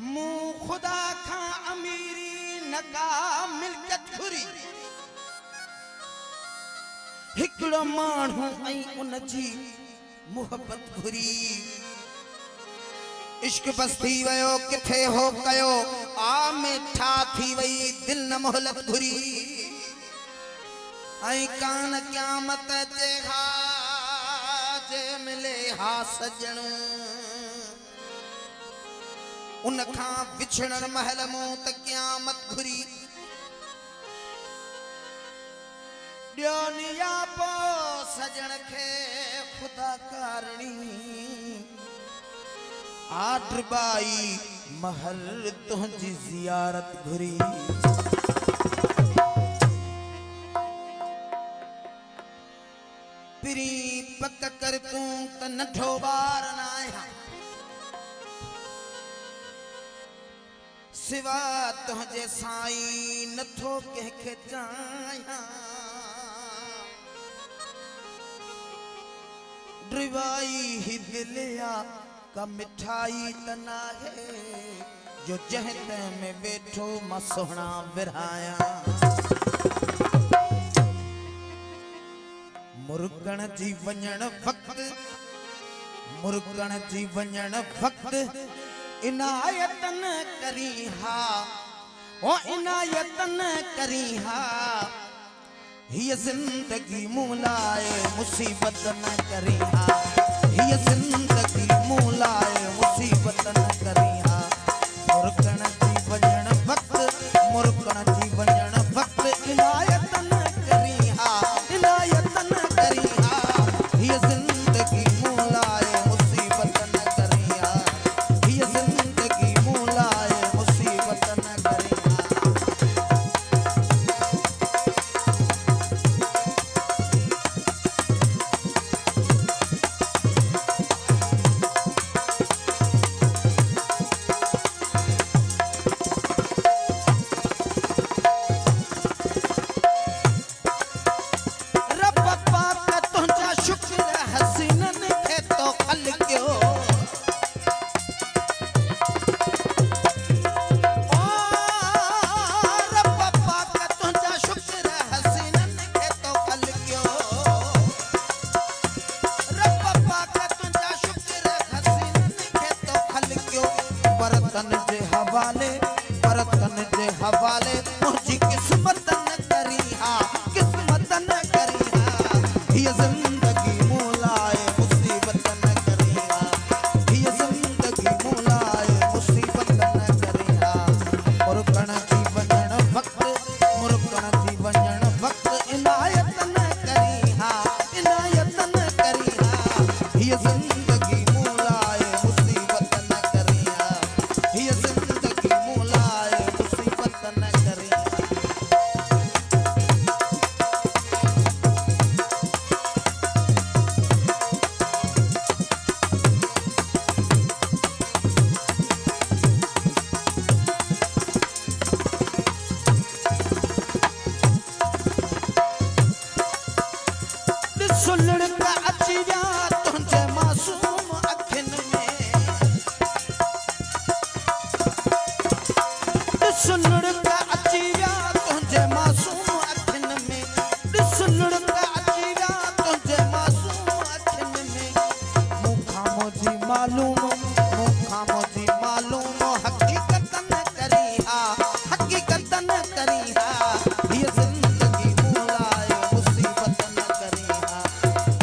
मु खुदा खा अमीरी नका मिल्कियत घुरी हिकड़ो माण्हू ऐं उन जी मोहब्बत घुरी इश्क बस थी वयो किथे हो कयो आ मिठा थी वई दिल न मोहलत घुरी ऐं कान क़यामत जे हा जे मिले हा सजण उन खां विछड़ण महल मूं त क़यामत घुरी ॾियोनिया पो सजण खे खुदा कारणी आड्रबाई महल तुंहिंजी ज़ियारत घुरी पिरी पक कर तूं त नंढो ॿार न आहियां सिवा तुंहिंजे साईं नथो कंहिंखे चाहियां ड्रिवाई ही दिलिया का मिठाई तना है जो जहते में बैठो मां सोहना विरहाया मुर्गण जी वञण वक्त मुर्गण जी वञण वक्त इनायतन करी हा ओ इनायतन करी हा ये जिंदगी मूलाए मुसीबत न करी हा ये जिंदगी मूलाए मुसीबत न करी हा मुर्गण जी वञण वक्त मुर्गण जी वञण वक्त इनायत न करी हा इनायत न करी हा ये जिंदगी मूलाए मुसीबत न करी हा ये जिंदगी मूलाए मुसीबत न करी हा बरतन जे हवाले मुझी किस्मत न करी हा किस्मत न करी हा ये जिंदगी मूलाए मुसीबत न करी हा ये जिंदगी मूलाए मुसीबत न करी हा मुर्गण जी वञण वक्त मुर्गण जी वञण वक्त इनायत न करी हा इनायत न करी हा ये जिंदगी मूलाए मुसीबत न करी हा ये जिंदगी मूलाए मुसीबत न करी हा सुलड़ का अची विया तुंहिंजे मासूम अखियुनि में सुलड़ का अची विया तुंहिंजे मासूम अखियुनि में सुलड़ का अची विया तुंहिंजे मासूम अखियुनि में मूंखां मुंहिंजी मालूम हक़ीक़त न करी हा हक़ीक़त न करी हा ये जिंदगी मूलाए मुसीबत न करी हा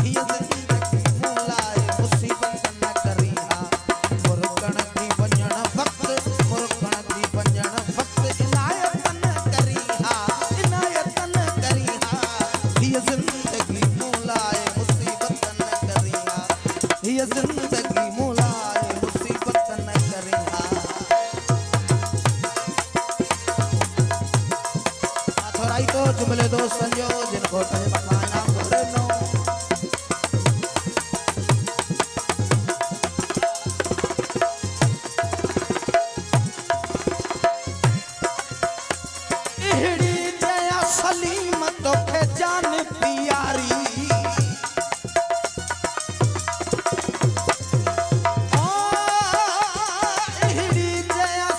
ये जिंदगी मूलाए मुसीबत न करी हा मुर्गण जी वञण वक्त मुर्गण जी वञण वक्त इनायत न करी हा इनायत न करी हा ये जिंदगी मूलाए मुसीबत न करी हा ये जिंदगी मूलाए मुसीबत न करी हा थोराई तो जुमले दोस्तन जो जिनको कहे भगवान नाम तोरे नो इहड़ी दया सलीम तोखे जान प्यारी इहड़ी दया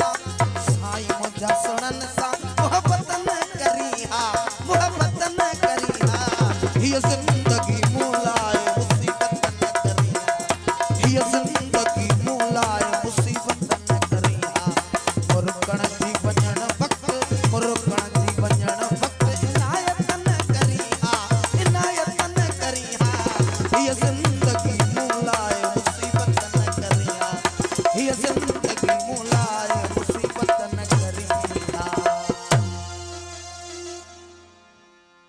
सा साईं मुंहिंजा सुणनि सां मोहबत न करी हा मोहबत न करी हा हीअ ज़िंदगी मूं लाइ मुसीबत न करी हा हीअ ज़िंदगी मूं लाइ मुसीबत न करी हा मुर्गण जी वञण वक़्तु मुर्गण जी वञण वक़्तु इनायत न करी हा इनायत न करी हा हीअ